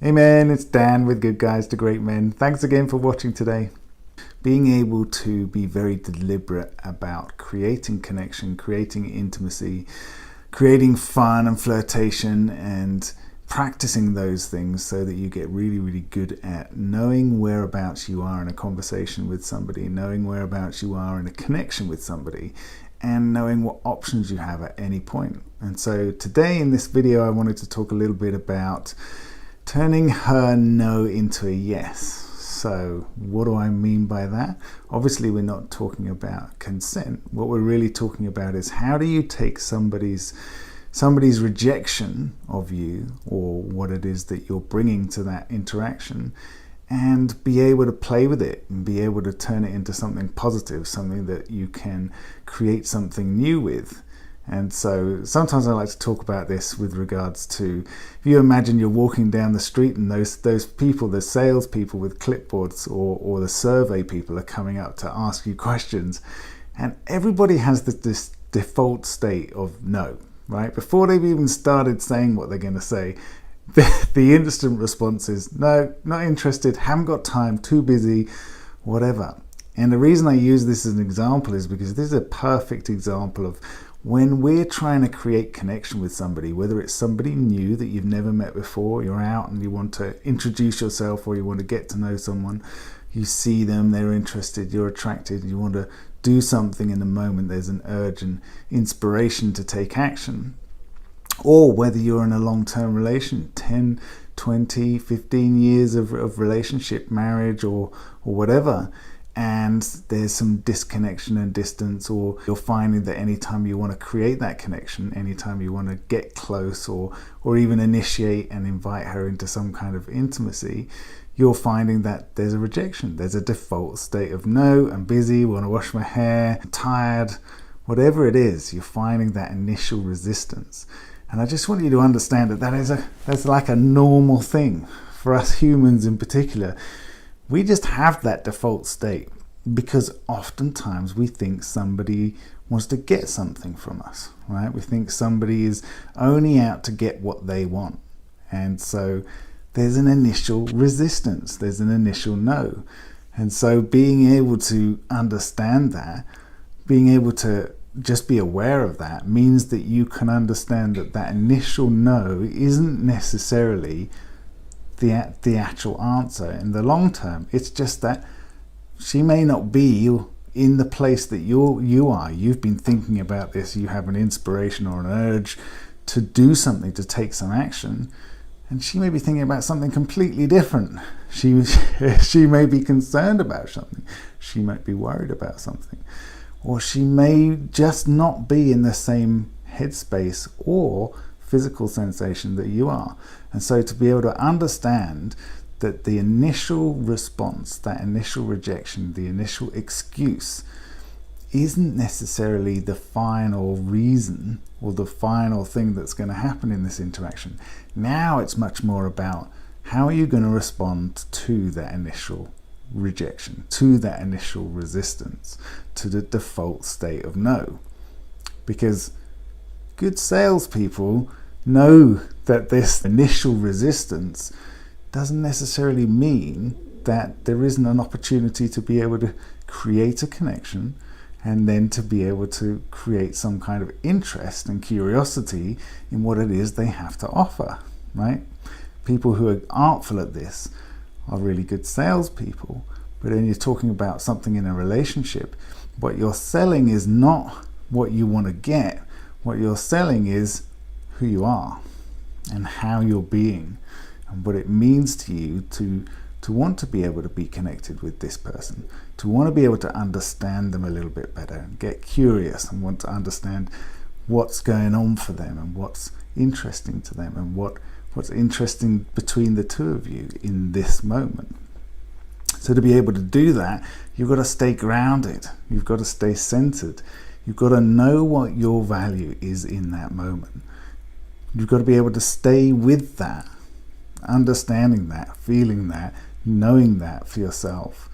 Hey man, it's Dan with Good Guys to Great Men. Thanks again for watching today. Being able to be very deliberate about creating connection, creating intimacy, creating fun and flirtation, and practicing those things so that you get really, really good at knowing whereabouts you are in a conversation with somebody, knowing whereabouts you are in a connection with somebody, and knowing what options you have at any point. And so today in this video, I wanted to talk a little bit about turning her no into a yes. So what do I mean by that? Obviously, we're not talking about consent. What we're really talking about is how do you take somebody's rejection of you, or what it is that you're bringing to that interaction, and be able to play with it and be able to turn it into something positive, something that you can create something new with. And so sometimes I like to talk about this with regards to, if you imagine you're walking down the street and those people, the sales people with clipboards or the survey people are coming up to ask you questions, and everybody has this default state of no, right? Before they've even started saying what they're going to say, the instant response is no, not interested, haven't got time, too busy, whatever. And the reason I use this as an example is because this is a perfect example of when we're trying to create connection with somebody, whether it's somebody new that you've never met before, you're out and you want to introduce yourself, or you want to get to know someone, you see them, they're interested, you're attracted, you want to do something in the moment, there's an urge and inspiration to take action. Or whether you're in a long-term relation, 10, 20, 15 years of relationship, marriage, or whatever, and there's some disconnection and distance, or you're finding that anytime you want to create that connection, anytime you want to get close or even initiate and invite her into some kind of intimacy, you're finding that there's a rejection. There's a default state of no, I'm busy, want to wash my hair, I'm tired, whatever it is, you're finding that initial resistance. And I just want you to understand that that's like a normal thing for us humans in particular. We just have that default state because oftentimes we think somebody wants to get something from us, right? We think somebody is only out to get what they want. And so there's an initial resistance, there's an initial no. And so being able to understand that, being able to just be aware of that, means that you can understand that that initial no isn't necessarily the actual answer in the long term. It's just that she may not be in the place that you are. You've been thinking about this, you have an inspiration or an urge to do something, to take some action, and she may be thinking about something completely different. She may be concerned about something, she might be worried about something, or she may just not be in the same headspace or physical sensation that you are. And so to be able to understand that the initial response, that initial rejection, the initial excuse isn't necessarily the final reason or the final thing that's going to happen in this interaction. Now it's much more about how are you going to respond to that initial rejection, to that initial resistance, to the default state of no. Because good salespeople know that this initial resistance doesn't necessarily mean that there isn't an opportunity to be able to create a connection, and then to be able to create some kind of interest and curiosity in what it is they have to offer, right? People who are artful at this are really good salespeople, but then you're talking about something in a relationship. What you're selling is not what you want to get. What you're selling is who you are and how you're being and what it means to you to want to be able to be connected with this person, to want to be able to understand them a little bit better and get curious and want to understand what's going on for them and what's interesting to them and what's interesting between the two of you in this moment. So to be able to do that, you've got to stay grounded, you've got to stay centered, you've got to know what your value is in that moment. You've got to be able to stay with that, understanding that, feeling that, knowing that for yourself,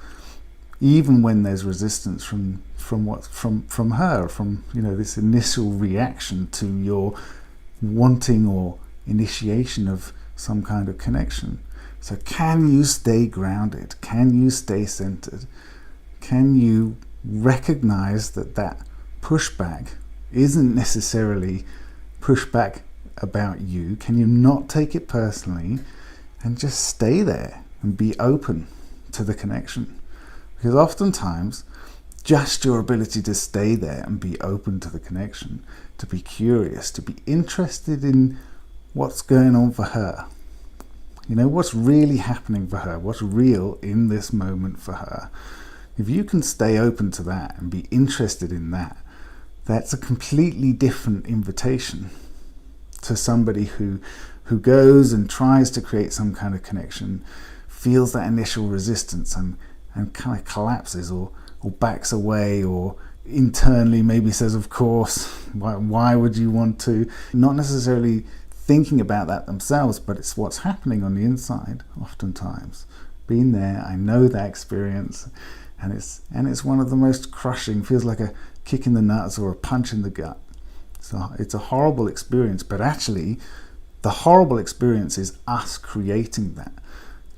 even when there's resistance from her, from this initial reaction to your wanting or initiation of some kind of connection. So can you stay grounded? Can you stay centered? Can you recognize that that pushback isn't necessarily pushback about you? Can you not take it personally and just stay there and be open to the connection? Because oftentimes, just your ability to stay there and be open to the connection, to be curious, to be interested in what's going on for her, what's really happening for her, what's real in this moment for her. If you can stay open to that and be interested in that, that's a completely different invitation to somebody who goes and tries to create some kind of connection, feels that initial resistance and kind of collapses or backs away, or internally maybe says, of course, why would you want to? Not necessarily thinking about that themselves, but it's what's happening on the inside oftentimes. Been there, I know that experience, and it's one of the most crushing, feels like a kick in the nuts or a punch in the gut. So it's a horrible experience, but actually the horrible experience is us creating that.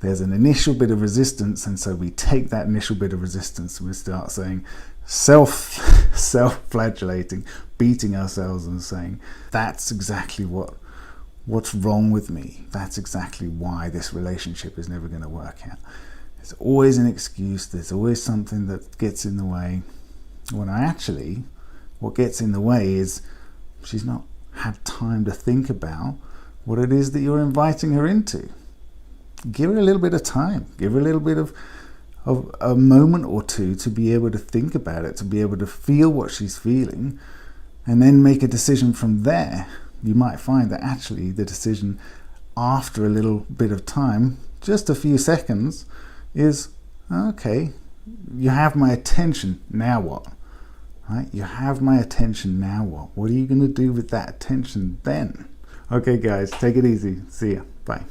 There's an initial bit of resistance, and so we take that initial bit of resistance and we start saying, self-flagellating, beating ourselves and saying, that's exactly what's wrong with me. That's exactly why this relationship is never going to work out. There's always an excuse. There's always something that gets in the way. When what gets in the way is she's not had time to think about what it is that you're inviting her into. Give her a little bit of time. Give her a little bit of a moment or two to be able to think about it, to be able to feel what she's feeling, and then make a decision from there. You might find that actually the decision after a little bit of time, just a few seconds, is, okay, you have my attention, now what? Right? You have my attention, now what? What are you going to do with that attention then? Okay guys, take it easy. See ya. Bye.